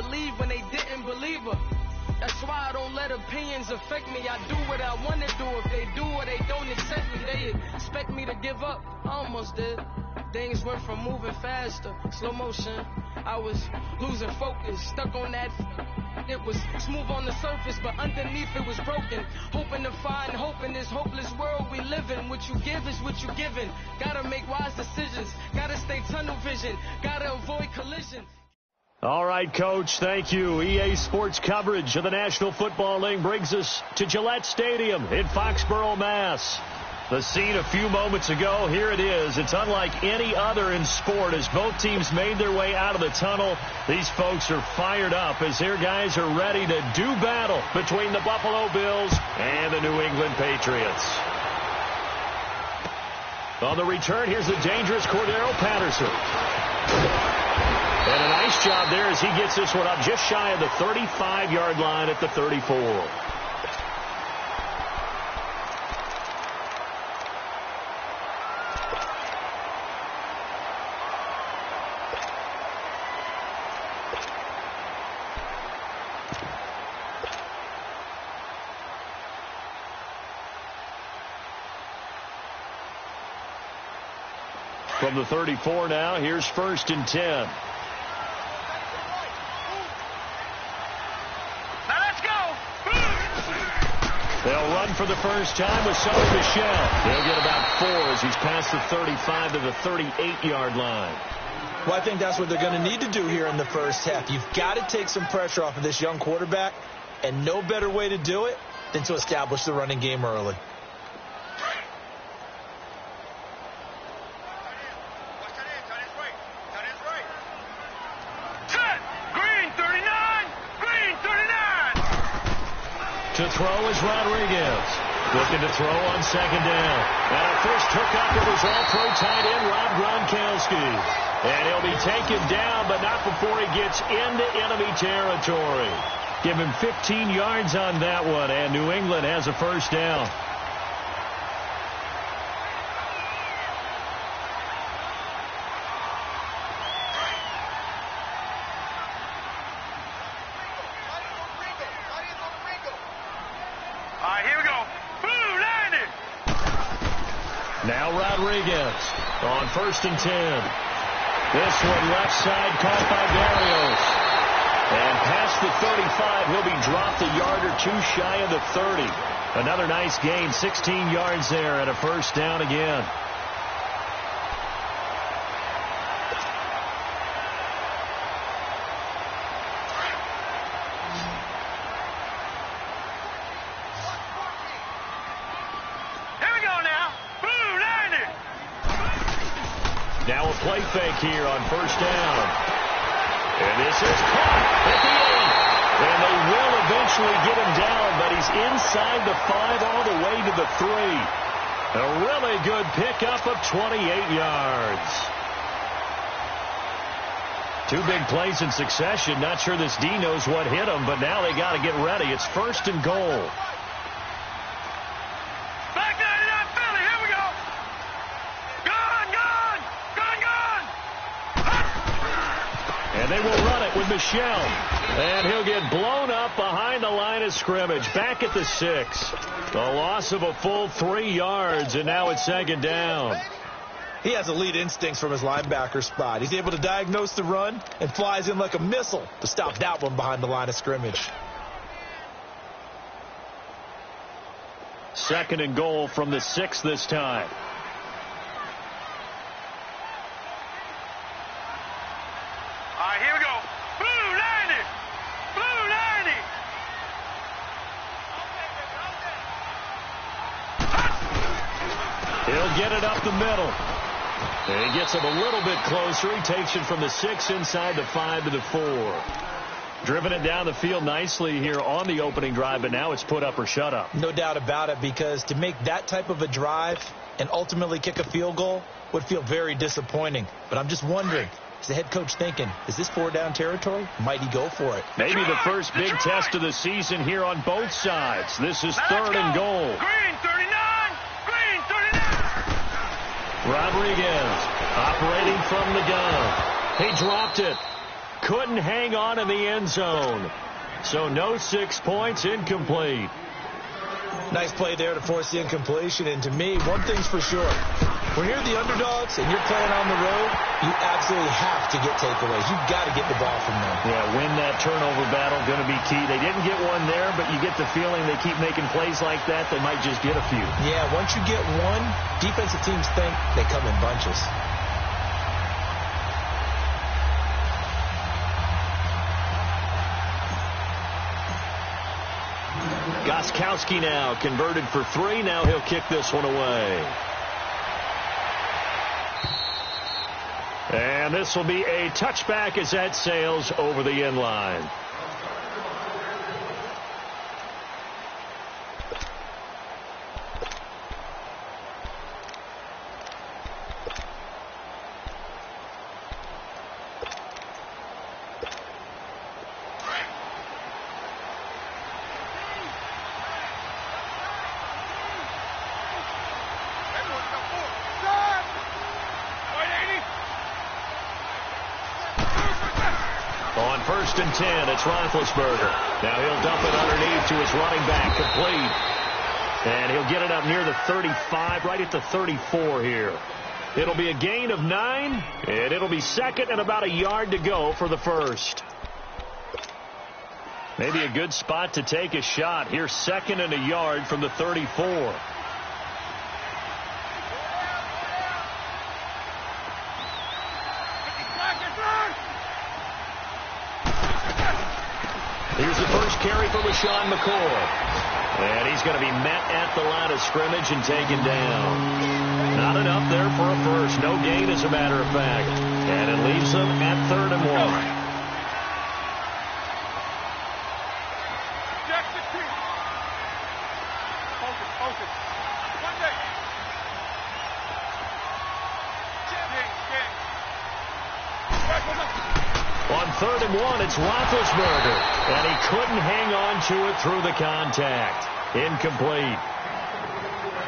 believe when they didn't believe her. That's why I don't let opinions affect me. I do what I want to do. If they do or they don't accept me, they expect me to give up. I almost did. Things went from moving fast to slow motion. I was losing focus, stuck on that. It was smooth on the surface, but underneath it was broken. Hoping to find hope in this hopeless world we live in. What you give is what you given. Gotta make wise decisions. Gotta stay tunnel vision. Gotta avoid collision. All right, Coach, thank you. EA Sports coverage of the National Football League brings us to Gillette Stadium in Foxborough, Mass. The scene a few moments ago, here it is. It's unlike any other in sport as both teams made their way out of the tunnel. These folks are fired up as their guys are ready to do battle between the Buffalo Bills and the New England Patriots. On the return, here's the dangerous Cordero Patterson. And a nice job there as he gets this one up just shy of the 35-yard line at the 34. From the 34 now, here's 1st and 10. Now let's go. They'll run for the first time with Sonny Michel. He'll get about 4 as he's past the 35 to the 38-yard line. Well, I think that's what they're going to need to do here in the first half. You've got to take some pressure off of this young quarterback, and no better way to do it than to establish the running game early. To throw is Rodriguez. Looking to throw on 2nd down. And a first hookup with his all-pro tight end, Rob Gronkowski. And he'll be taken down, but not before he gets into enemy territory. Give him 15 yards on that one, and New England has a first down. Now Rodriguez on 1st and 10. This one left side caught by Barrios. And past the 35, he'll be dropped a yard or 2 shy of the 30. Another nice gain, 16 yards there and a first down again. Now a play fake here on 1st down. And this is caught at the end. And they will eventually get him down, but he's inside the 5 all the way to the 3. A really good pickup of 28 yards. 2 big plays in succession. Not sure this D knows what hit him, but now they got to get ready. It's 1st and goal. And they will run it with Michel. And he'll get blown up behind the line of scrimmage. Back at the 6. A loss of a full 3 yards, and now it's 2nd down. He has elite instincts from his linebacker spot. He's able to diagnose the run and flies in like a missile to stop that one behind the line of scrimmage. 2nd and goal from the 6 this time. Here we go. Blue 90. Blue 90. He'll get it up the middle. And he gets him a little bit closer. He takes it from the 6 inside the 5 to the 4. Driven it down the field nicely here on the opening drive, but now it's put up or shut up. No doubt about it, because to make that type of a drive and ultimately kick a field goal would feel very disappointing. But I'm just wondering, is the head coach thinking, is this 4-down territory? Might he go for it? Maybe the first big test of the season here on both sides. This is 3rd and goal. Green 39. Green 39. Rodriguez operating from the gun. He dropped it. couldn't hang on in the end zone. So no 6 points, incomplete. Nice play there to force the incompletion. And to me, one thing's for sure. When you're the underdogs and you're playing on the road, you absolutely have to get takeaways. You've got to get the ball from them. Yeah, win that turnover battle, going to be key. They didn't get one there, but you get the feeling they keep making plays like that, they might just get a few. Yeah, once you get one, defensive teams think they come in bunches. Gostkowski now converted for 3. Now he'll kick this one away. And this will be a touchback as that sails over the end line. On 1st and 10, it's Roethlisberger. Now he'll dump it underneath to his running back, complete. And he'll get it up near the 35, right at the 34 here. It'll be a gain of 9, and it'll be 2nd and about a yard to go for the first. Maybe a good spot to take a shot. Here's 2nd and a yard from the 34. Here's the first carry for LaShawn McCoy. And he's going to be met at the line of scrimmage and taken down. Not enough there for a first. No gain, as a matter of fact. And it leaves them at 3rd and 1. On 3rd and 1, it's Roethlisberger. And he couldn't hang on to it through the contact. Incomplete.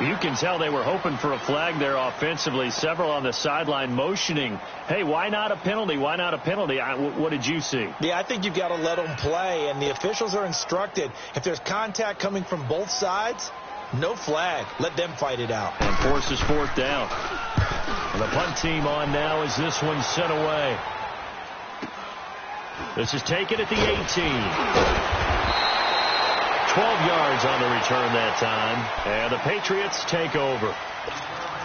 You can tell they were hoping for a flag there offensively. Several on the sideline motioning, hey, why not a penalty? Why not a penalty? What did you see? Yeah, I think you've got to let them play. And the officials are instructed, if there's contact coming from both sides, no flag. Let them fight it out. And forces 4th down. And the punt team on now as this one's sent away. This is taken at the 18. 12 yards on the return that time. And the Patriots take over.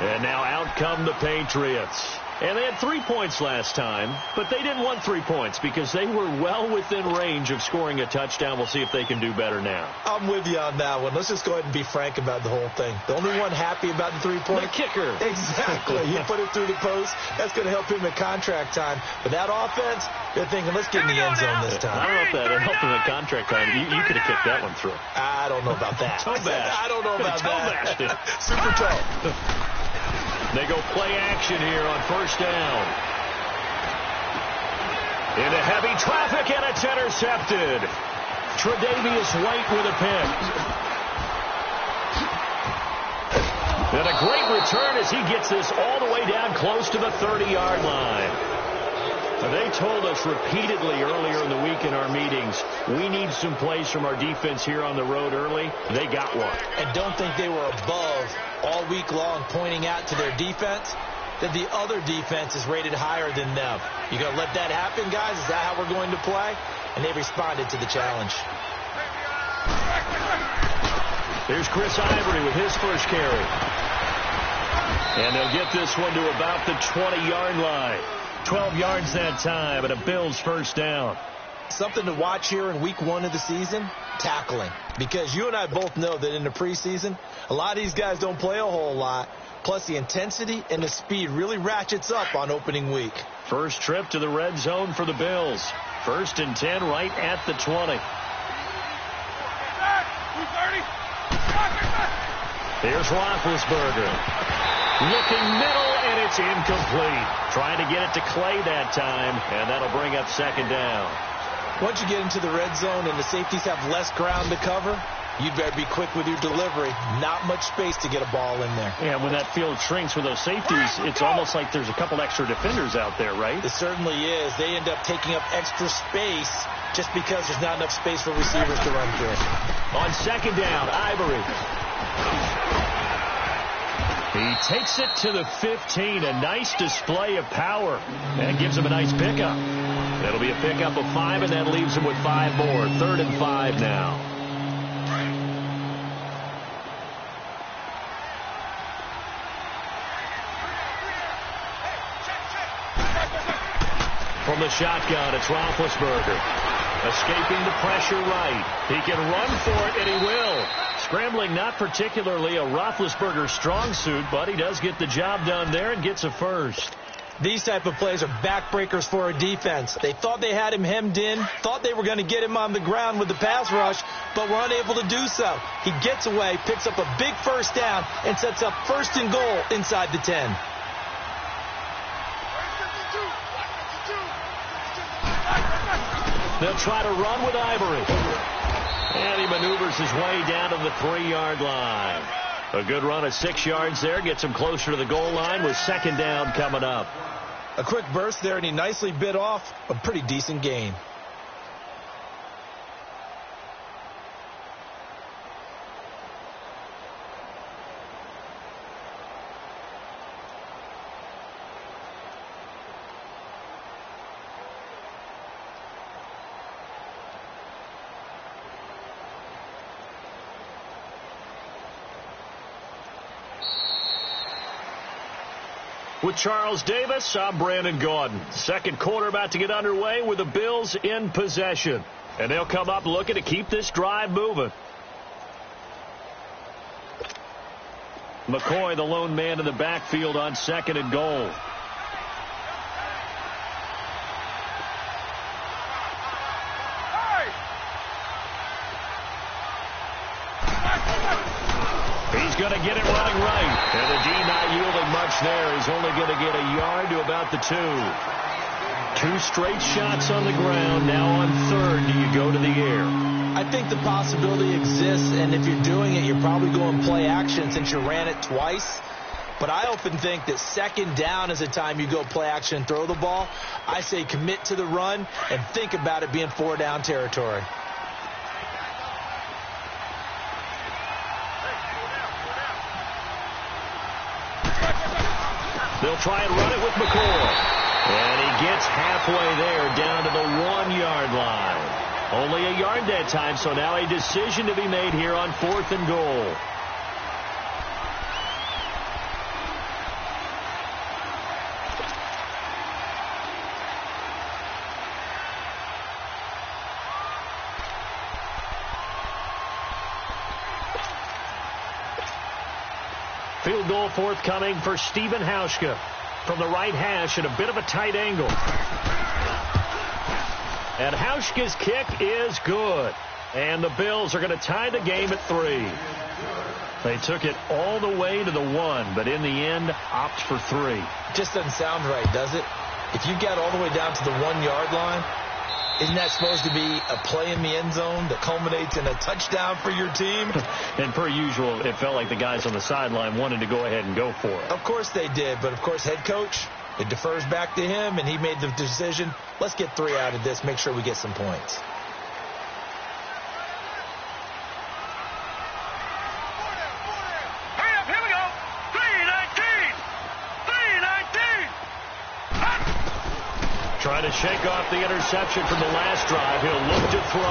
And now out come the Patriots. And they had 3 points last time, but they didn't want 3 points because they were well within range of scoring a touchdown. We'll see if they can do better now. I'm with you on that one. Let's just go ahead and be frank about the whole thing. The only one happy about the 3-point? The kicker. Exactly. He put it through the post. That's going to help him in contract time. But that offense, they're thinking, let's get in the end zone this time. I don't know if that helped him in contract time. You could have kicked that one through. I don't know about that. Toe bash. I don't know about that. Toe Super toe. They go play action here on 1st down. Into heavy traffic, and it's intercepted. Tre'Davious White with a pick. And a great return as he gets this all the way down close to the 30-yard line. They told us repeatedly earlier in the week in our meetings, we need some plays from our defense here on the road early. They got one. And don't think they were above all week long pointing out to their defense that the other defense is rated higher than them. You going to let that happen, guys? Is that how we're going to play? And they responded to the challenge. Here's Chris Ivory with his first carry. And they'll get this one to about the 20-yard line. 12 yards that time, and a Bills 1st down. Something to watch here in week 1 of the season, tackling. Because you and I both know that in the preseason, a lot of these guys don't play a whole lot. Plus, the intensity and the speed really ratchets up on opening week. First trip to the red zone for the Bills. 1st and 10 right at the 20. Here's Roethlisberger. Looking middle, and it's incomplete. Trying to get it to Clay that time, and that'll bring up 2nd down. Once you get into the red zone and the safeties have less ground to cover, You better be quick with your delivery. Not much space to get a ball in there. Yeah, when that field shrinks with those safeties, it's almost like there's a couple extra defenders out there, right? It certainly is. They end up taking up extra space just because there's not enough space for receivers to run through. On second down, Ivory. He takes it to the 15. A nice display of power. And gives him a nice pickup. That'll be a pickup of 5, and that leaves him with 5 more. 3rd and 5 now. From the shotgun, it's Roethlisberger. Escaping the pressure right. He can run for it, and he will. Scrambling, not particularly a Roethlisberger strong suit, but he does get the job done there and gets a first. These type of plays are backbreakers for a defense. They thought they had him hemmed in, thought they were going to get him on the ground with the pass rush, but were unable to do so. He gets away, picks up a big first down, and sets up 1st and goal inside the 10. They'll try to run with Ivory. And he maneuvers his way down to the 3-yard line. A good run of 6 yards there. Gets him closer to the goal line with 2nd down coming up. A quick burst there, and he nicely bit off a pretty decent gain. With Charles Davis, I'm Brandon Gaudin. Second quarter about to get underway with the Bills in possession. And they'll come up looking to keep this drive moving. McCoy, the lone man in the backfield on 2nd and goal. He's going to get it running right. And the D not yielding much there. He's only going to get a yard to about the 2. 2 straight shots on the ground. Now on 3rd, do you go to the air? I think the possibility exists, and if you're doing it, you're probably going play action since you ran it twice. But I often think that 2nd down is the time you go play action and throw the ball. I say commit to the run and think about it being 4-down territory. They'll try and run it with McCoy. And he gets halfway there down to the 1-yard line. Only a yard that time, so now a decision to be made here on 4th and goal. Field goal forthcoming for Stephen Hauschka from the right hash at a bit of a tight angle. And Hauschka's kick is good. And the Bills are going to tie the game at 3. They took it all the way to the 1, but in the end, opt for 3. Just doesn't sound right, does it? If you get all the way down to the 1-yard line, isn't that supposed to be a play in the end zone that culminates in a touchdown for your team? And per usual, it felt like the guys on the sideline wanted to go ahead and go for it. Of course they did, but of course head coach, it defers back to him, and he made the decision, let's get 3 out of this, make sure we get some points. Hurry up, here we go. 3:19. 3:19. Trying to shake off the interception from the last drive. He'll look to throw.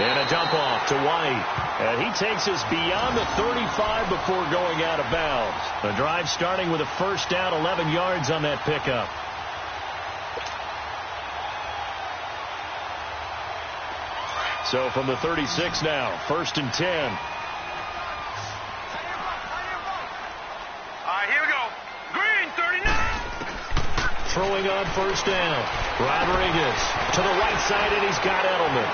And a dump off to White. And he takes us beyond the 35 before going out of bounds. The drive starting with a 1st down, 11 yards on that pickup. So from the 36 now, 1st and 10. All right, here we go. Green, 39. Throwing on 1st down. Rodriguez to the right side, and he's got Edelman.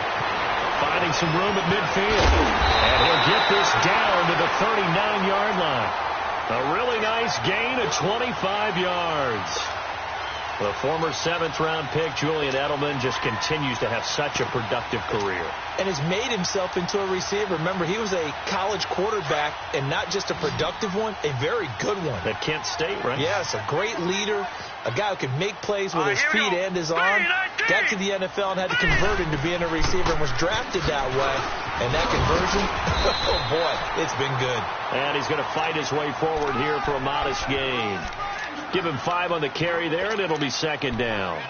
Finding some room at midfield. And he'll get this down to the 39-yard line. A really nice gain of 25 yards. The former 7th-round pick, Julian Edelman, just continues to have such a productive career. And has made himself into a receiver. Remember, he was a college quarterback, and not just a productive one, a very good one. At Kent State, right? Yes, a great leader, a guy who could make plays with his feet and his arm. Got to the NFL and had to convert into being a receiver and was drafted that way. And that conversion, oh boy, it's been good. And he's going to fight his way forward here for a modest gain. Give him 5 on the carry there, and it'll be 2nd down.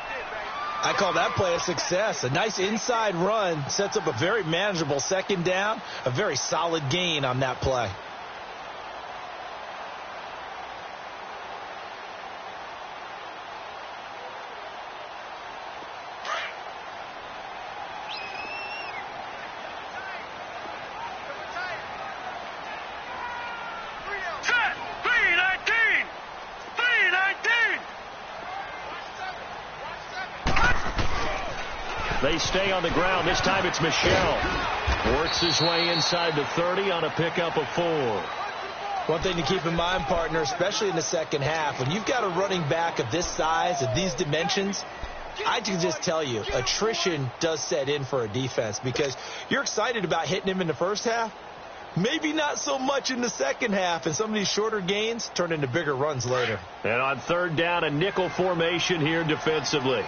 I call that play a success. A nice inside run sets up a very manageable 2nd down. A very solid gain on that play. They stay on the ground. This time it's Michel. Works his way inside the 30 on a pickup of 4. One thing to keep in mind, partner, especially in the second half, when you've got a running back of this size, of these dimensions, I can just tell you, attrition does set in for a defense because you're excited about hitting him in the first half. Maybe not so much in the second half, and some of these shorter gains turn into bigger runs later. And on 3rd down, a nickel formation here defensively.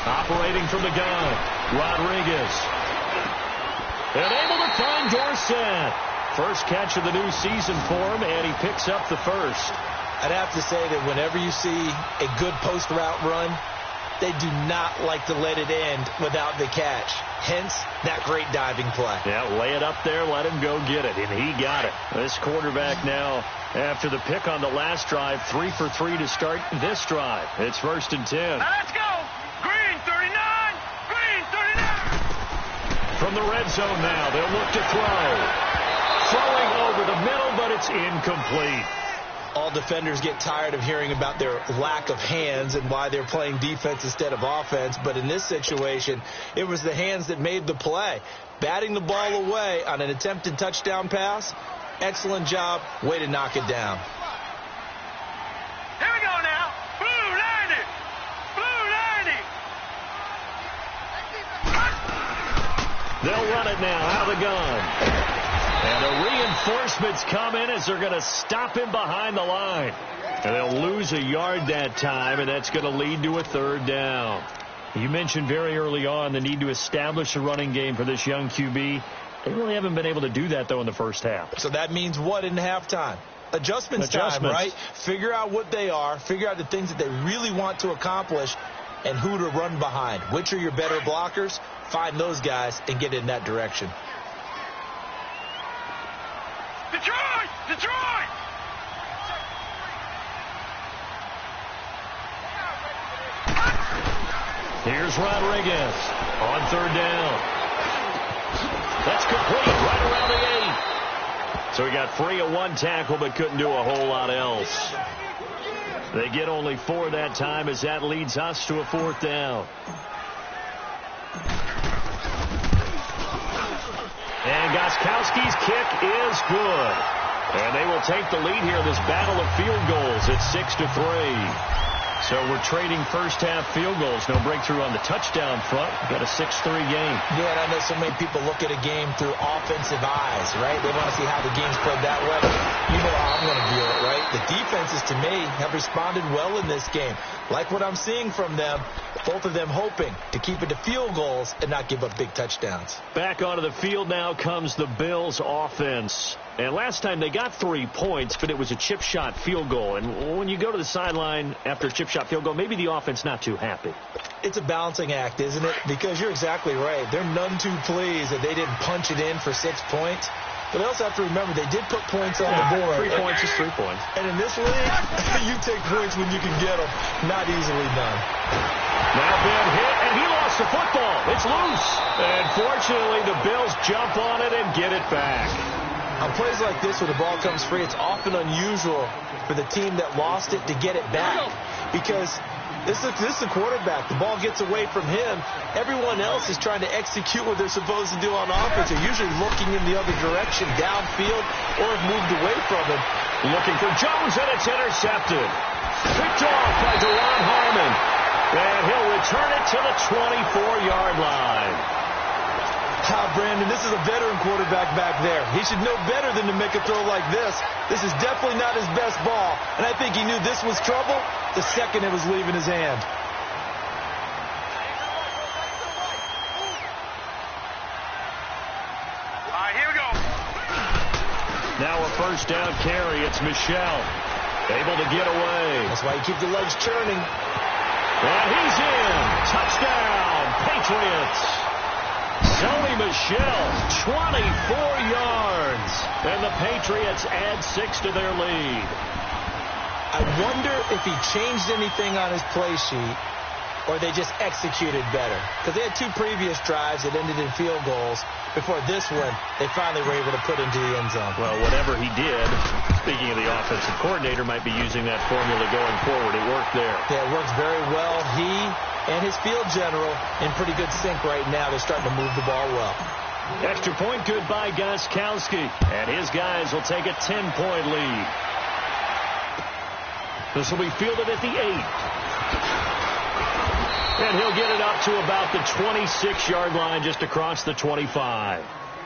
Operating from the gun, Rodriguez. And able to find Dorsett. First catch of the new season for him, and he picks up the first. I'd have to say that whenever you see a good post route run, they do not like to let it end without the catch. Hence, that great diving play. Yeah, lay it up there, let him go get it, and he got it. This quarterback now, after the pick on the last drive, 3 for 3 to start this drive. It's 1st and 10. Now let's go. Green 39. Green 39. From the red zone now, they'll look to throw. Throwing over the middle, but it's incomplete. All defenders get tired of hearing about their lack of hands and why they're playing defense instead of offense. But in this situation, it was the hands that made the play. Batting the ball away on an attempted touchdown pass. Excellent job. Way to knock it down. Here we go now. Blue 90. Blue 90. They'll run it now out of the gun. And the reinforcements come in as they're going to stop him behind the line. And they'll lose a yard that time, and that's going to lead to a 3rd down. You mentioned very early on the need to establish a running game for this young QB. They really haven't been able to do that, though, in the first half. So that means what in halftime? Adjustments time, right? Figure out what they are. Figure out the things that they really want to accomplish and who to run behind. Which are your better blockers? Find those guys and get in that direction. Detroit! Detroit! Here's Rodriguez on 3rd down. That's complete right around the 8. So he got free of 1 tackle but couldn't do a whole lot else. They get only 4 that time as that leads us to a 4th down. And Gostkowski's kick is good. And they will take the lead here in this battle of field goals. It's 6-3. So we're trading first half field goals. No breakthrough on the touchdown front. We've got a 6-3 game. Yeah, and I know so many people look at a game through offensive eyes, right? They want to see how the game's played that way. You know how I'm going to view it, right? The defenses, to me, have responded well in this game. Like what I'm seeing from them, both of them hoping to keep it to field goals and not give up big touchdowns. Back onto the field now comes the Bills offense. And last time they got 3 points, but it was a chip shot field goal. And when you go to the sideline after a chip shot field goal, maybe the offense not too happy. It's a balancing act, isn't it? Because you're exactly right. They're none too pleased that they didn't punch it in for 6 points. But they also have to remember they did put points on the board. 3 points is 3 points. And in this league, you take points when you can get them. Not easily done. Now been hit, and he lost the football. It's loose. And fortunately, the Bills jump on it and get it back. On plays like this where the ball comes free, it's often unusual for the team that lost it to get it back. Because This is a quarterback. The ball gets away from him. Everyone else is trying to execute what they're supposed to do on offense. They're usually looking in the other direction, downfield, or have moved away from him. Looking for Jones, and it's intercepted. Picked off by DeRon Harmon. And he'll return it to the 24-yard line. Brandon, this is a veteran quarterback back there. He should know better than to make a throw like this. This is definitely not his best ball, and I think he knew this was trouble the second it was leaving his hand. All right, here we go. Now a first down carry. It's Michel. Able to get away. That's why you keep the legs churning. And he's in. Touchdown, Patriots. Sony Michel, 24 yards. And the Patriots add 6 to their lead. I wonder if he changed anything on his play sheet or they just executed better. Because they had 2 previous drives that ended in field goals. Before this one, they finally were able to put into the end zone. Well, whatever he did, speaking of the offensive coordinator, might be using that formula going forward. It worked there. Yeah, it works very well. He and his field general in pretty good sync right now. They're starting to move the ball well. Extra point good by Gostkowski. And his guys will take a 10-point lead. This will be fielded at the 8. And he'll get it up to about the 26-yard line, just across the 25.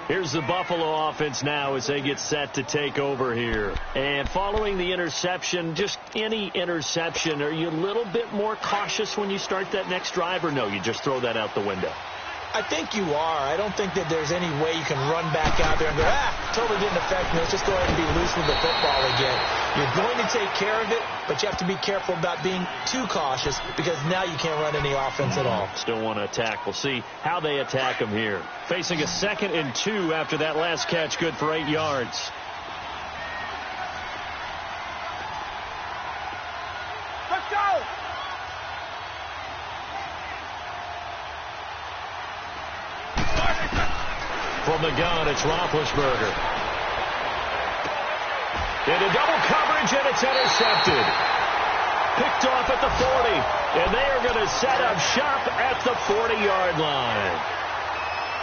Here's the Buffalo offense now as they get set to take over here. And following the interception, just any interception, are you a little bit more cautious when you start that next drive, or no, you just throw that out the window? I think you are. I don't think that there's any way you can run back out there and go, totally didn't affect me. Let's just go ahead and be loose with the football again. You're going to take care of it, but you have to be careful about being too cautious because now you can't run any offense at all. Still want to attack. We'll see how they attack him here. Facing a 2nd and 2 after that last catch, good for 8 yards. Let's go. From the gun, it's Roethlisberger. Into double coverage, and it's intercepted. Picked off at the 40, and they are going to set up shop at the 40-yard line.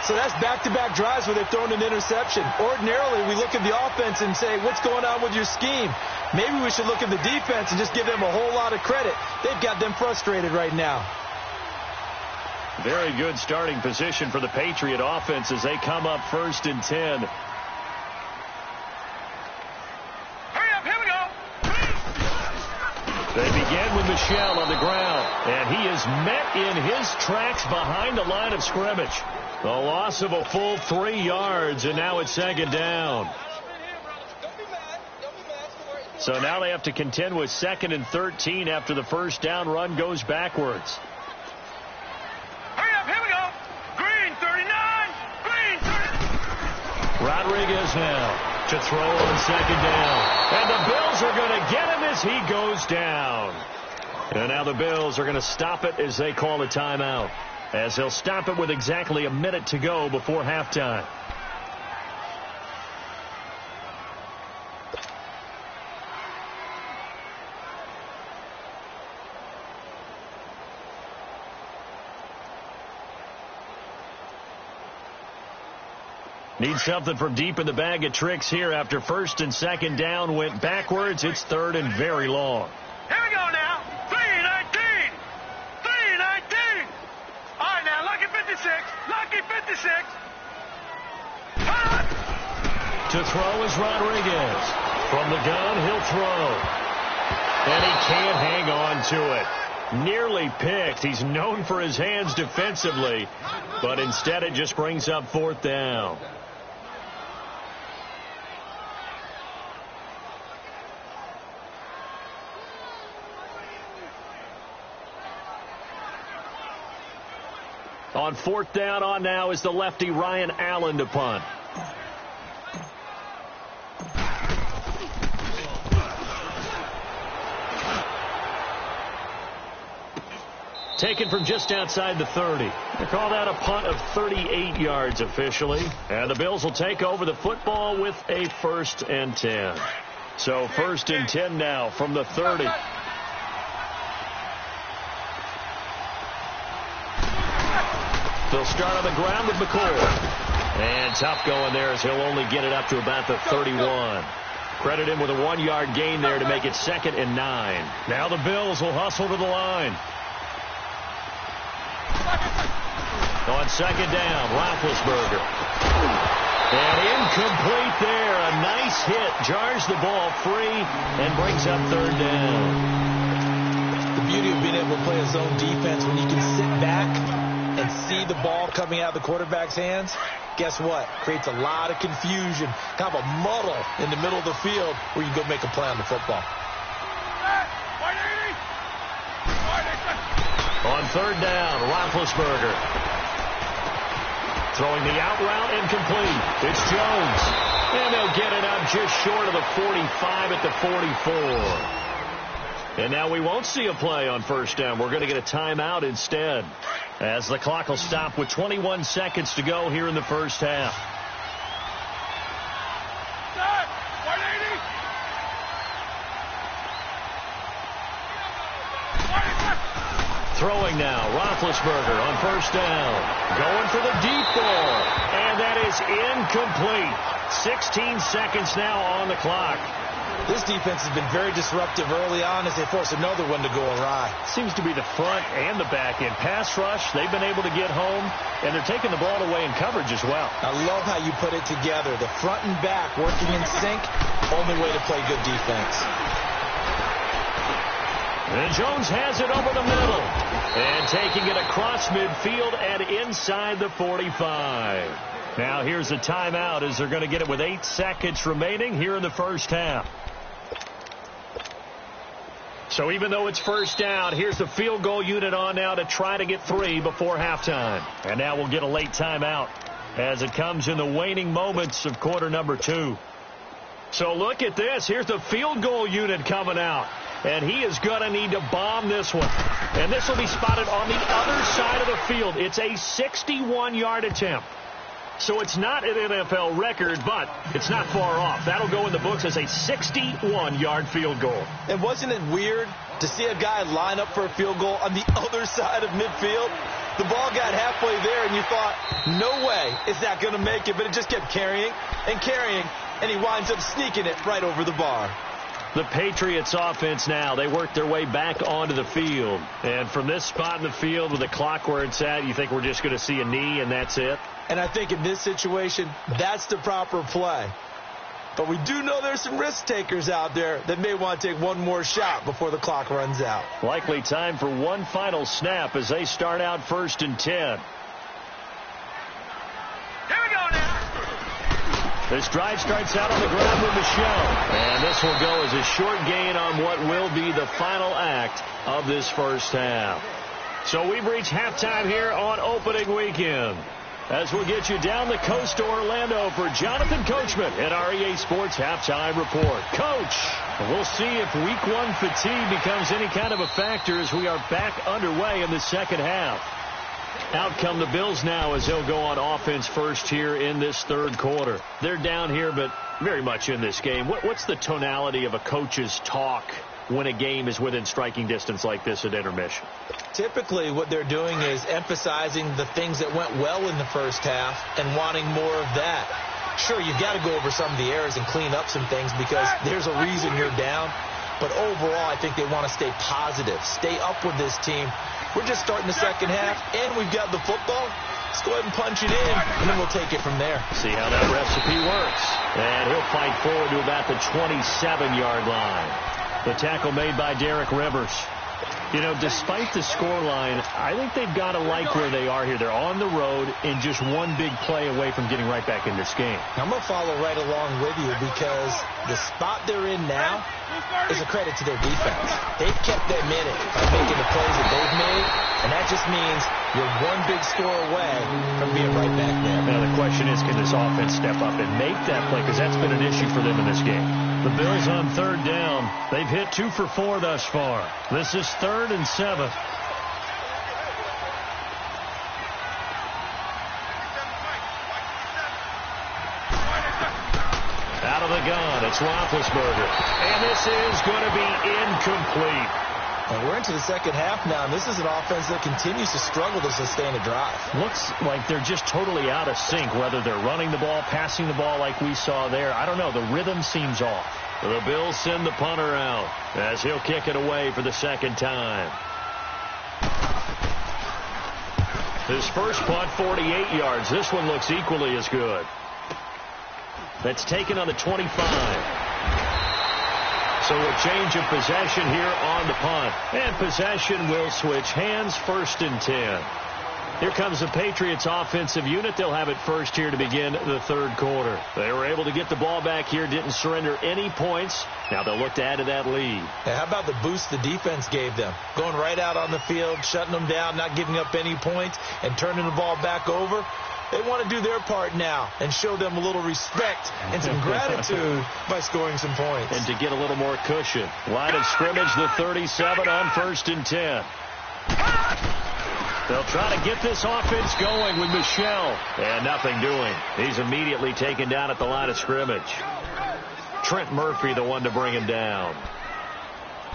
So that's back-to-back drives where they've thrown an interception. Ordinarily, we look at the offense and say, what's going on with your scheme? Maybe we should look at the defense and just give them a whole lot of credit. They've got them frustrated right now. Very good starting position for the Patriot offense as they come up 1st and 10. Hurry up, here we go. They begin with Michel on the ground, and he is met in his tracks behind the line of scrimmage. The loss of a full 3 yards, and now it's 2nd down. So now they have to contend with 2nd and 13 after the first down run goes backwards. Rodriguez now to throw on 2nd down. And the Bills are going to get him as he goes down. And now the Bills are going to stop it as they call a timeout. As they'll stop it with exactly a minute to go before halftime. Need something from deep in the bag of tricks here after 1st and 2nd down went backwards. It's 3rd and very long. Here we go now. 3-19. 3-19. All right, now, lucky 56. Lucky 56. Hot. To throw is Rodriguez. From the gun, he'll throw. And he can't hang on to it. Nearly picked. He's known for his hands defensively, but instead it just brings up 4th down. On 4th down on now is the lefty Ryan Allen to punt. Taken from just outside the 30. They call that a punt of 38 yards officially. And the Bills will take over the football with a 1st and 10. So 1st and 10 now from the 30. They'll start on the ground with McCoy. And tough going there as he'll only get it up to about the 31. Credit him with a 1-yard gain there to make it 2nd and 9. Now the Bills will hustle to the line. On 2nd down, Roethlisberger. And incomplete there. A nice hit. Jars the ball free and brings up 3rd down. The beauty of being able to play a zone defense when you can sit back and see the ball coming out of the quarterback's hands, guess what? Creates a lot of confusion, kind of a muddle in the middle of the field where you go make a play on the football. On 3rd down, Roethlisberger. Throwing the out route, incomplete. It's Jones. And they'll get it up just short of the 45 at the 44. And now we won't see a play on 1st down. We're going to get a timeout instead, as the clock will stop with 21 seconds to go here in the 1st half. Throwing now, Roethlisberger on 1st down. Going for the deep ball. And that is incomplete. 16 seconds now on the clock. This defense has been very disruptive early on as they force another one to go awry. Seems to be the front and the back end. Pass rush, they've been able to get home, and they're taking the ball away in coverage as well. I love how you put it together. The front and back working in sync, only way to play good defense. And Jones has it over the middle. And taking it across midfield and inside the 45. Now here's a timeout as they're going to get it with 8 seconds remaining here in the 1st half. So even though it's 1st down, here's the field goal unit on now to try to get 3 before halftime. And now we'll get a late timeout as it comes in the waning moments of quarter number 2. So look at this. Here's the field goal unit coming out. And he is going to need to bomb this one. And this will be spotted on the other side of the field. It's a 61-yard attempt. So it's not an NFL record, but it's not far off. That'll go in the books as a 61-yard field goal. And wasn't it weird to see a guy line up for a field goal on the other side of midfield? The ball got halfway there, and you thought, no way is that going to make it. But it just kept carrying and carrying, and he winds up sneaking it right over the bar. The Patriots offense now, they work their way back onto the field. And from this spot in the field with the clock where it's at, you think we're just going to see a knee and that's it? And I think in this situation, that's the proper play. But we do know there's some risk takers out there that may want to take one more shot before the clock runs out. Likely time for one final snap as they start out 1st and 10. Here we go now. This drive starts out on the ground with Michelle. And this will go as a short gain on what will be the final act of this 1st half. So we've reached halftime here on opening weekend. As we'll get you down the coast to Orlando for Jonathan Coachman at our EA Sports Halftime Report. Coach, we'll see if Week 1 fatigue becomes any kind of a factor as we are back underway in the 2nd half. Out come the Bills now as they'll go on offense first here in this 3rd quarter. They're down here, but very much in this game. What's the tonality of a coach's talk when a game is within striking distance like this at intermission? Typically, what they're doing is emphasizing the things that went well in the 1st half and wanting more of that. Sure, you've got to go over some of the errors and clean up some things because there's a reason you're down. But overall, I think they want to stay positive, stay up with this team. We're just starting the 2nd half, and we've got the football. Let's go ahead and punch it in, and then we'll take it from there. See how that recipe works. And he'll fight forward to about the 27-yard line. The tackle made by Derek Rivers. You know, despite the scoreline, I think they've got to like where they are here. They're on the road and just one big play away from getting right back in this game. I'm going to follow right along with you because the spot they're in now is a credit to their defense. They've kept them in it by making the plays that they've made, and that just means you're one big score away from being right back there. Now the question is, can this offense step up and make that play? Because that's been an issue for them in this game. The Bills on 3rd down. They've hit 2 for 4 thus far. This is 3rd and 7. Out of the gun, it's Roethlisberger. And this is going to be incomplete. And we're into the second half now, and this is an offense that continues to struggle to sustain a drive. Looks like they're just totally out of sync, whether they're running the ball, passing the ball like we saw there. I don't know. The rhythm seems off. The Bills send the punter out as he'll kick it away for the second time. His first punt, 48 yards. This one looks equally as good. That's taken on the 25. So a change of possession here on the punt. And possession will switch hands, 1st and 10. Here comes the Patriots offensive unit. They'll have it first here to begin the third quarter. They were able to get the ball back here, didn't surrender any points. Now they'll look to add to that lead. How about the boost the defense gave them? Going right out on the field, shutting them down, not giving up any points, and turning the ball back over. They want to do their part now and show them a little respect and some gratitude by scoring some points. And to get a little more cushion. Line of scrimmage, the 37 on 1st and 10. They'll try to get this offense going with Michel. And nothing doing. He's immediately taken down at the line of scrimmage. Trent Murphy, the one to bring him down.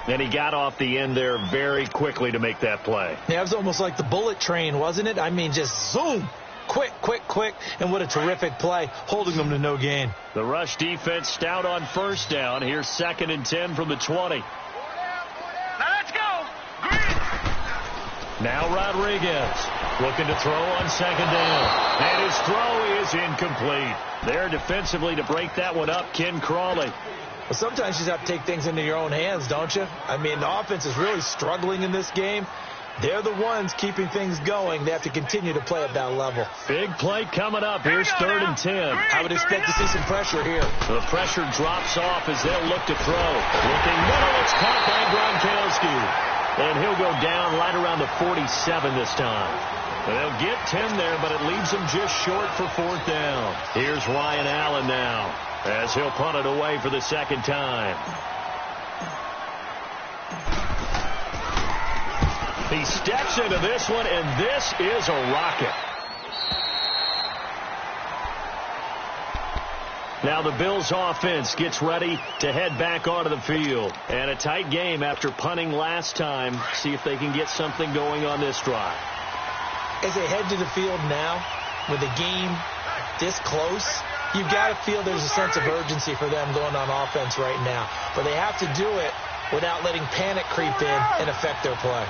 And he got off the end there very quickly to make that play. Yeah, it was almost like the bullet train, wasn't it? I mean, just zoom. Quick, quick, quick. And what a terrific play, holding them to no gain. The rush defense stout on 1st down. Here's 2nd and 10 from the 20. Now let's go. Green. Now Rodriguez looking to throw on 2nd down. And his throw is incomplete. There defensively to break that one up, Ken Crawley. Well, sometimes you just have to take things into your own hands, don't you? I mean, the offense is really struggling in this game. They're the ones keeping things going. They have to continue to play at that level. Big play coming up. Here's 3rd and 10. I would expect to see some pressure here. The pressure drops off as they'll look to throw. Looking middle. It's caught by Gronkowski. And he'll go down right around the 47 this time. They'll get 10 there, but it leaves them just short for 4th down. Here's Ryan Allen now as he'll punt it away for the second time. He steps into this one, and this is a rocket. Now the Bills offense gets ready to head back onto the field. And a tight game after punting last time. See if they can get something going on this drive. As they head to the field now, with the game this close, you've got to feel there's a sense of urgency for them going on offense right now. But they have to do it without letting panic creep in and affect their play.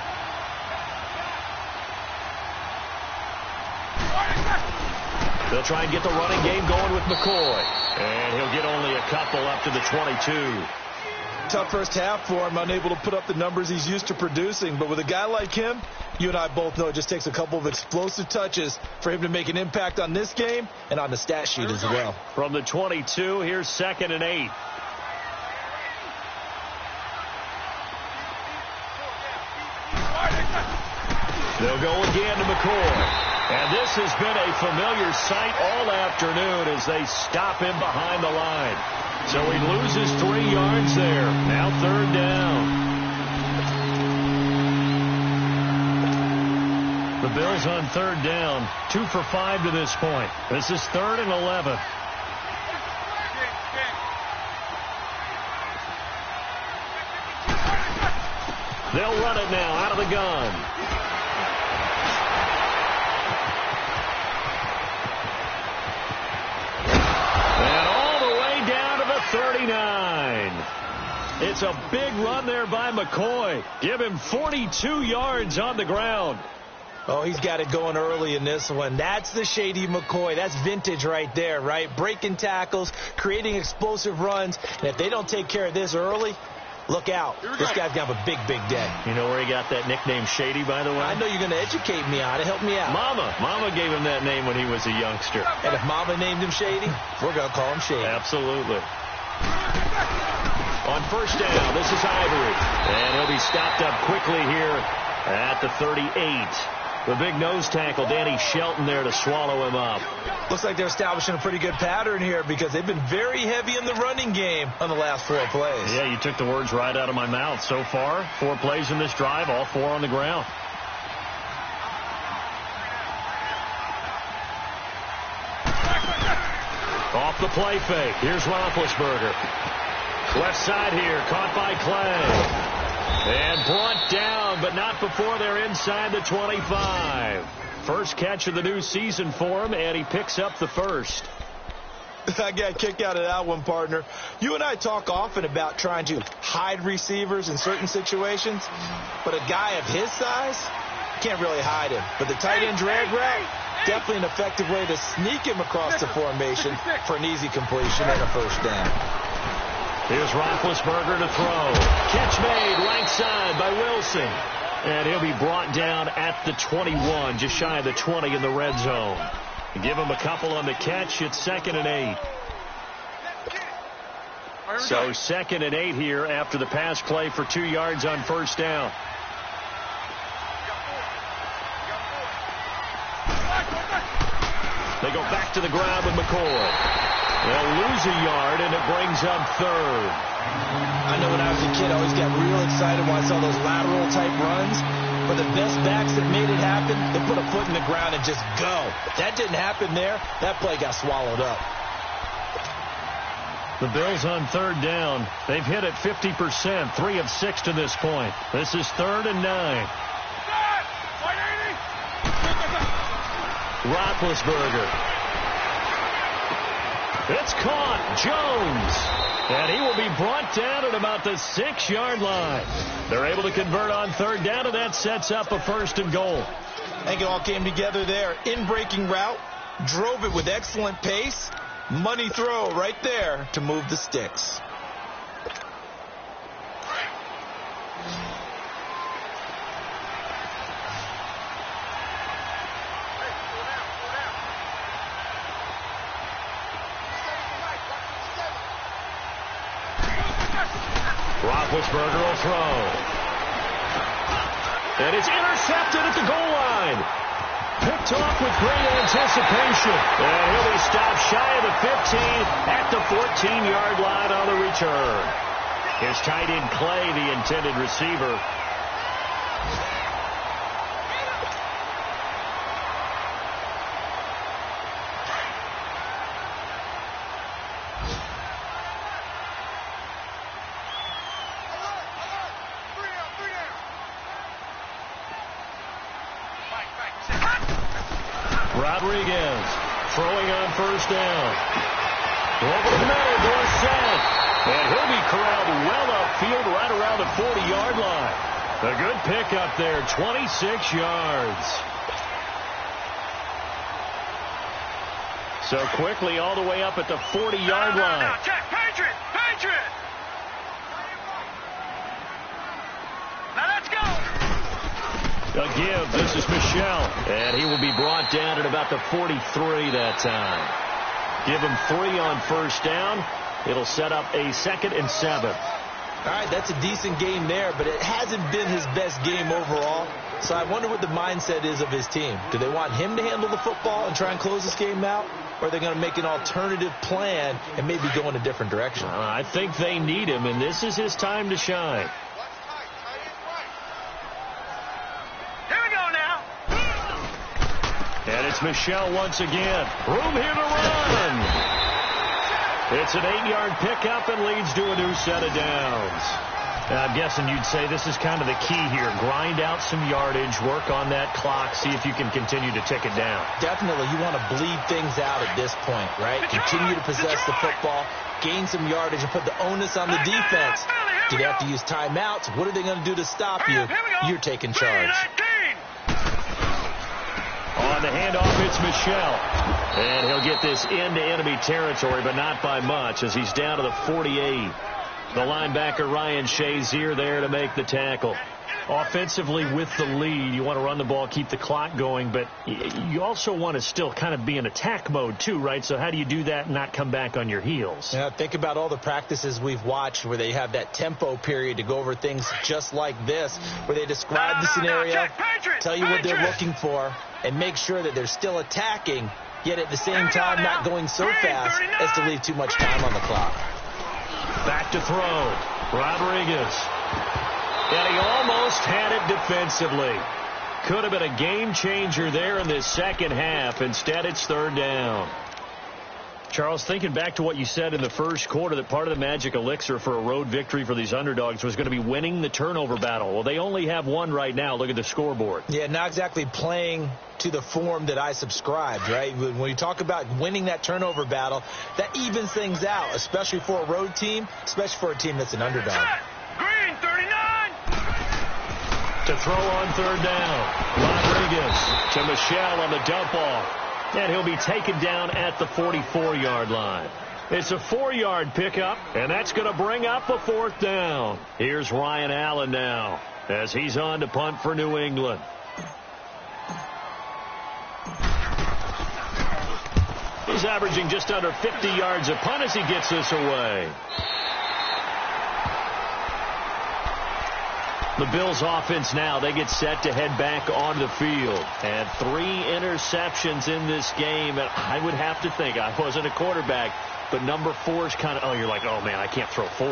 They'll try and get the running game going with McCoy. And he'll get only a couple up to the 22. Tough first half for him, unable to put up the numbers he's used to producing. But with a guy like him, you and I both know it just takes a couple of explosive touches for him to make an impact on this game and on the stat sheet as well. From the 22, here's 2nd and 8. They'll go again to McCoy. And this has been a familiar sight all afternoon as they stop him behind the line. So he loses 3 yards there. Now 3rd down. The Bills on 3rd down. 2 for 5 to this point. This is 3rd and 11. They'll run it now out of the gun. And all the way down to the 39. It's a big run there by McCoy. Give him 42 yards on the ground. Oh, he's got it going early in this one. That's the Shady McCoy. That's vintage right there, right? Breaking tackles, creating explosive runs. And if they don't take care of this early, look out. This guy's going to have a big, big day. You know where he got that nickname Shady, by the way? I know you're going to educate me on it. Help me out. Mama gave him that name when he was a youngster. And if Mama named him Shady, we're going to call him Shady. Absolutely. On 1st down, this is Ivory. And he'll be stopped up quickly here at the 38. The big nose tackle, Danny Shelton, there to swallow him up. Looks like they're establishing a pretty good pattern here because they've been very heavy in the running game on the last 4 plays. Yeah, you took the words right out of my mouth. So far, 4 plays in this drive, all 4 on the ground. Off the play fake. Here's Roethlisberger. Left side here, caught by Clay. And brought down, but not before they're inside the 25. First catch of the new season for him, and he picks up the first. I got a kick out of that one, partner. You and I talk often about trying to hide receivers in certain situations, but a guy of his size can't really hide him. But the tight end drag route, definitely an effective way to sneak him across the formation for an easy completion and a first down. Here's Roethlisberger to throw. Catch made right side by Wilson. And he'll be brought down at the 21, just shy of the 20 in the red zone. Give him a couple on the catch. It's 2nd and 8. So 2nd and 8 here after the pass play for 2 yards on first down. They go back to the ground with McCoy. They'll lose a yard, and it brings up 3rd. I know when I was a kid, I always got real excited when I saw those lateral-type runs. But the best backs that made it happen, they put a foot in the ground and just go. That didn't happen there. That play got swallowed up. The Bills on 3rd down. They've hit it 50%, 3 of 6 to this point. This is 3rd and 9. Roethlisberger. It's caught. Jones. And he will be brought down at about the 6-yard line. They're able to convert on 3rd down, and that sets up a 1st and goal. I think it all came together there. In-breaking route, drove it with excellent pace. Money throw right there to move the sticks. Roethlisberger will throw. And it's intercepted at the goal line. Picked off with great anticipation. And he'll be stopped shy of the 15 at the 14-yard line on the return. His tight end Clay, the intended receiver. Rodriguez throwing on first down. Over the middle, Dorsett. And he'll be corralled well upfield right around the 40-yard line. A good pickup there, 26 yards. So quickly all the way up at the 40-yard line. Now, Jack, Patriot! Now let's go! A give. This is Michel. And he will be brought down at about the 43 that time. Give him 3 on first down. It'll set up a 2nd and 7. All right, that's a decent game there, but it hasn't been his best game overall. So I wonder what the mindset is of his team. Do they want him to handle the football and try and close this game out? Or are they going to make an alternative plan and maybe go in a different direction? I think they need him, and this is his time to shine. And it's Michel once again. Room here to run. It's an 8-yard pickup and leads to a new set of downs. I'm guessing you'd say this is kind of the key here. Grind out some yardage, work on that clock, see if you can continue to tick it down. Definitely. You want to bleed things out at this point, right? Continue to possess the football, gain some yardage, and put the onus on the defense. Do they have to use timeouts? What are they going to do to stop you? You're taking charge. On the handoff, it's Michel. And he'll get this into enemy territory, but not by much, as he's down to the 48. The linebacker, Ryan Shazier, there to make the tackle. Offensively with the lead, you want to run the ball, keep the clock going, but you also want to still kind of be in attack mode too, right? So how do you do that and not come back on your heels? Yeah, think about all the practices we've watched where they have that tempo period to go over things just like this, where they describe the scenario, tell you what they're looking for, and make sure that they're still attacking, yet at the same time not going so fast as to leave too much time on the clock. Back to throw. Rodriguez. And he almost had it defensively. Could have been a game changer there in this second half. Instead, it's third down. Charles, thinking back to what you said in the first quarter, that part of the magic elixir for a road victory for these underdogs was going to be winning the turnover battle. Well, they only have one right now. Look at the scoreboard. Yeah, not exactly playing to the form that I subscribed, right? When you talk about winning that turnover battle, that evens things out, especially for a road team, especially for a team that's an underdog. Green, 39. To throw on third down. Rodriguez to Michelle on the dump off. And he'll be taken down at the 44-yard line. It's a 4-yard pickup, and that's going to bring up a fourth down. Here's Ryan Allen now as he's on to punt for New England. He's averaging just under 50 yards a punt as he gets this away. The Bills offense now, they get set to head back onto the field. And 3 interceptions in this game. And I would have to think, I wasn't a quarterback, but number 4 is kind of, you're like, oh, man, I can't throw 4.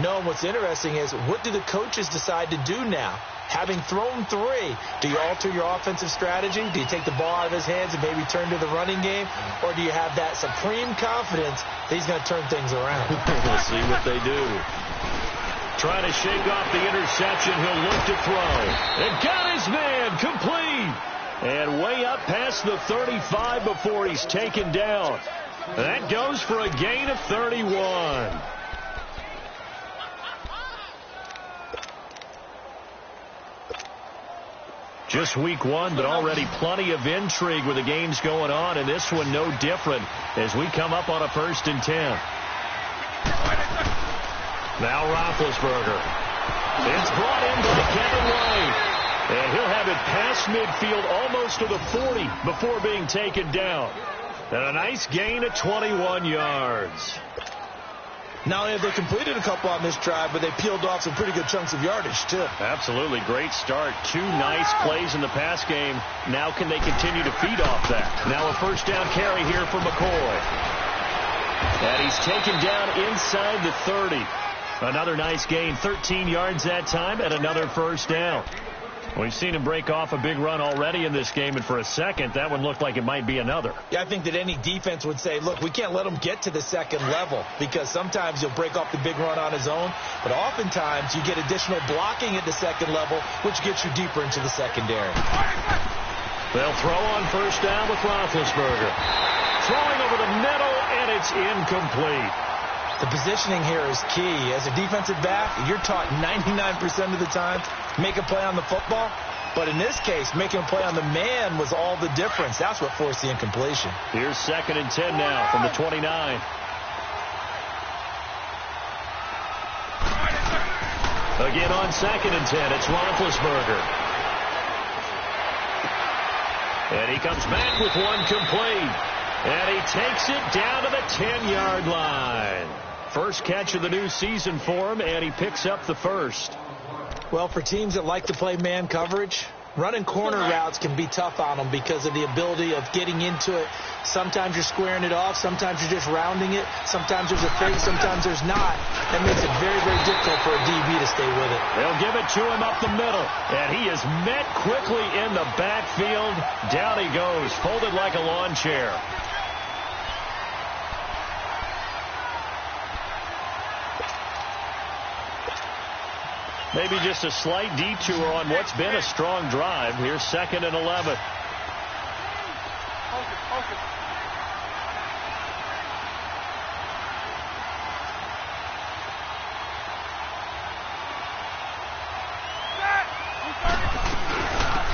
No, and what's interesting is, what do the coaches decide to do now? Having thrown 3, do you alter your offensive strategy? Do you take the ball out of his hands and maybe turn to the running game? Or do you have that supreme confidence that he's going to turn things around? We'll see what they do. Trying to shake off the interception. He'll look to throw. And got his man complete. And way up past the 35 before he's taken down. That goes for a gain of 31. Just week 1, but already plenty of intrigue with the games going on. And this one no different as we come up on a 1st and 10. Now Roethlisberger. It's brought in by Kevin White. And he'll have it past midfield almost to the 40 before being taken down. And a nice gain of 21 yards. Not only have they completed a couple on this drive, but they peeled off some pretty good chunks of yardage, too. Absolutely. Great start. 2 nice plays in the pass game. Now can they continue to feed off that? Now a first down carry here for McCoy. And he's taken down inside the 30. Another nice gain, 13 yards that time, and another first down. We've seen him break off a big run already in this game, and for a second, that one looked like it might be another. Yeah, I think that any defense would say, look, we can't let him get to the second level, because sometimes he'll break off the big run on his own, but oftentimes you get additional blocking at the second level, which gets you deeper into the secondary. They'll throw on first down with Roethlisberger. Throwing over the middle, and it's incomplete. The positioning here is key. As a defensive back, you're taught 99% of the time, make a play on the football. But in this case, making a play on the man was all the difference. That's what forced the incompletion. Here's 2nd and 10 now from the 29. Again on 2nd and 10, it's Roethlisberger. And he comes back with one complete. And he takes it down to the 10-yard line. First catch of the new season for him, and he picks up the first. Well, for teams that like to play man coverage, running corner routes can be tough on them because of the ability of getting into it. Sometimes you're squaring it off. Sometimes you're just rounding it. Sometimes there's a fake. Sometimes there's not. That makes it very, very difficult for a DB to stay with it. They'll give it to him up the middle. And he is met quickly in the backfield. Down he goes, folded like a lawn chair. Maybe just a slight detour on what's been a strong drive. Here's 2nd and 11.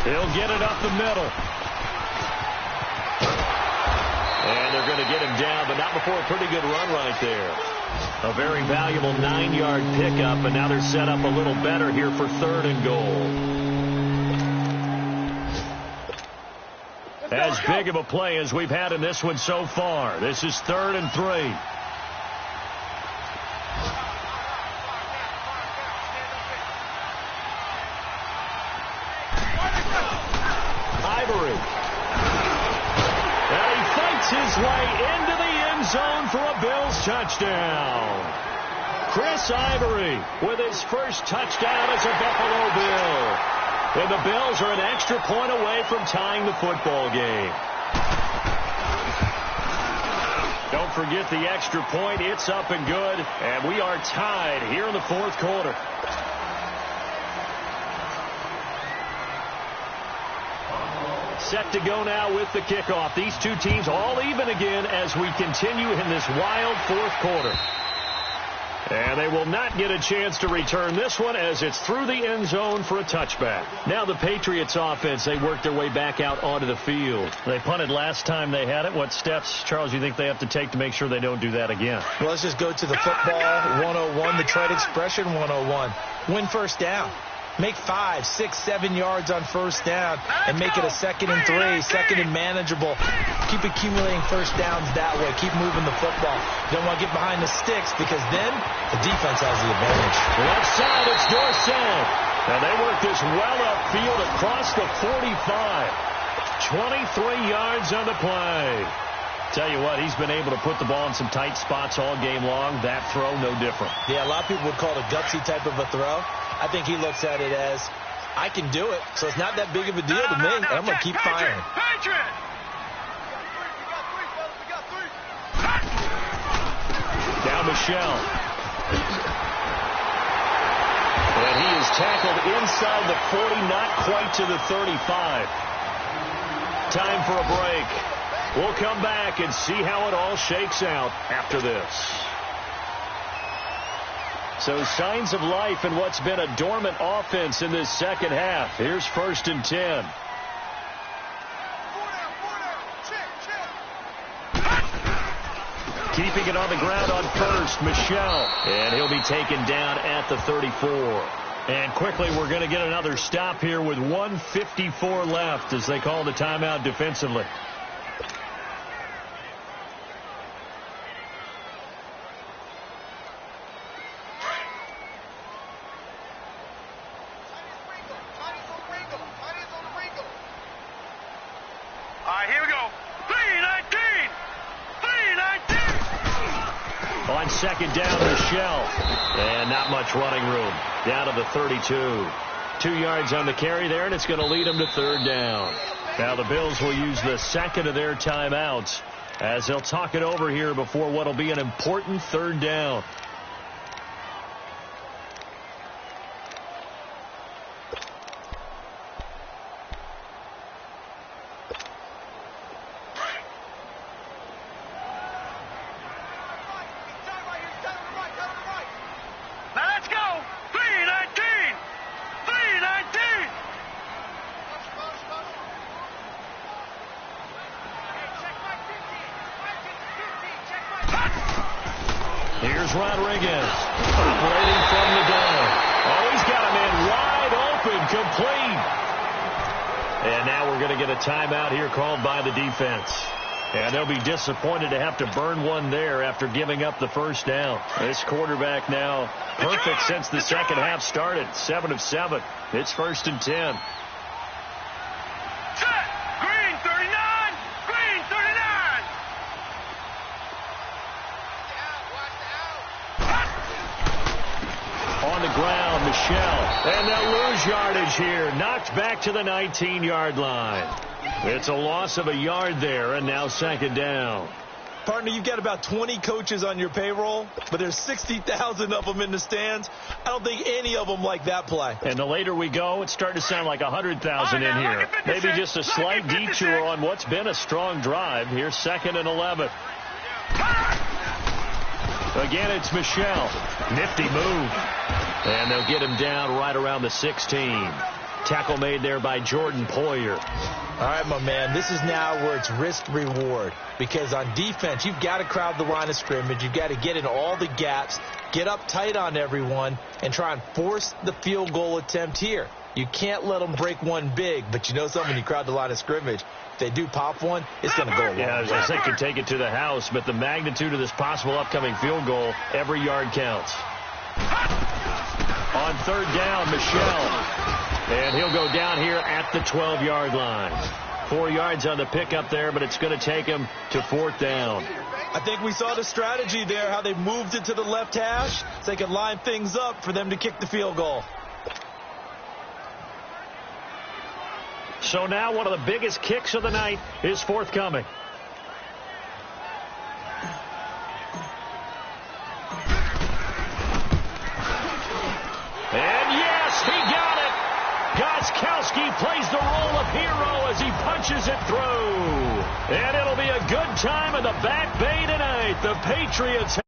He'll get it up the middle. And they're going to get him down, but not before a pretty good run right there. A very valuable 9-yard pickup, and now they're set up a little better here for 3rd and goal. As big of a play as we've had in this one so far. This is 3rd and 3. Ivory. And he fights his way into the end zone for a Bills touchdown. Chris Ivory with his first touchdown as a Buffalo Bill. And the Bills are an extra point away from tying the football game. Don't forget the extra point. It's up and good, and we are tied here in the fourth quarter. Set to go now with the kickoff. These two teams all even again as we continue in this wild fourth quarter. And they will not get a chance to return this one as it's through the end zone for a touchback. Now the Patriots offense, they work their way back out onto the field. They punted last time they had it. What steps, Charles, you think they have to take to make sure they don't do that again? Well, let's just go to the football 101, the trade expression 101. Win first down. Make 5, 6, 7 yards on first down and make it a 2nd and 3, 2nd and manageable. Keep accumulating first downs that way. Keep moving the football. You don't want to get behind the sticks because then the defense has the advantage. Left side, it's Dorsett. And they work this well upfield across the 45. 23 yards on the play. Tell you what, he's been able to put the ball in some tight spots all game long. That throw, no different. Yeah, a lot of people would call it a gutsy type of a throw. I think he looks at it as, I can do it, so it's not that big of a deal to me. I'm going to keep firing. Down Michelle. And he is tackled inside the 40, not quite to the 35. Time for a break. We'll come back and see how it all shakes out after this. So signs of life in what's been a dormant offense in this second half. Here's 1st and 10. Keeping it on the ground on first, Michelle. And he'll be taken down at the 34. And quickly we're going to get another stop here with 1:54 left as they call the timeout defensively. Here we go. 3-19. 3-19. On second down, Michelle. And not much running room. Down to the 32. 2 yards on the carry there, and it's going to lead them to third down. Now the Bills will use the second of their timeouts as they'll talk it over here before what will be an important third down. Here's Rodriguez, operating from the gun. Oh, he's got a man wide open, complete. And now we're going to get a timeout here called by the defense. And they'll be disappointed to have to burn one there after giving up the first down. This quarterback now perfect since the second half started. 7 of 7. It's 1st and 10. Green 39. Green 39. On the ground, Michelle. And they'll lose yardage here. Knocked back to the 19-yard line. It's a loss of a yard there, and now 2nd down. Partner, you've got about 20 coaches on your payroll, but there's 60,000 of them in the stands. I don't think any of them like that play. And the later we go, it's starting to sound like 100,000 in here. Maybe just a slight detour on what's been a strong drive. Here's 2nd and 11. Again, it's Michelle. Nifty move. And they'll get him down right around the 16. Tackle made there by Jordan Poyer. All right, my man, this is now where it's risk-reward. Because on defense, you've got to crowd the line of scrimmage. You've got to get in all the gaps, get up tight on everyone, and try and force the field goal attempt here. You can't let them break one big, but you know something, when you crowd the line of scrimmage, if they do pop one, it's going to go a long way. Yeah, I think they could take it to the house, but the magnitude of this possible upcoming field goal, every yard counts. On third down, Michelle. And he'll go down here at the 12-yard line. 4 yards on the pickup there, but it's going to take him to 4th down. I think we saw the strategy there, how they moved it to the left hash so they could line things up for them to kick the field goal. So now one of the biggest kicks of the night is forthcoming. hero as he punches it through. And it'll be a good time in the Back Bay tonight. The Patriots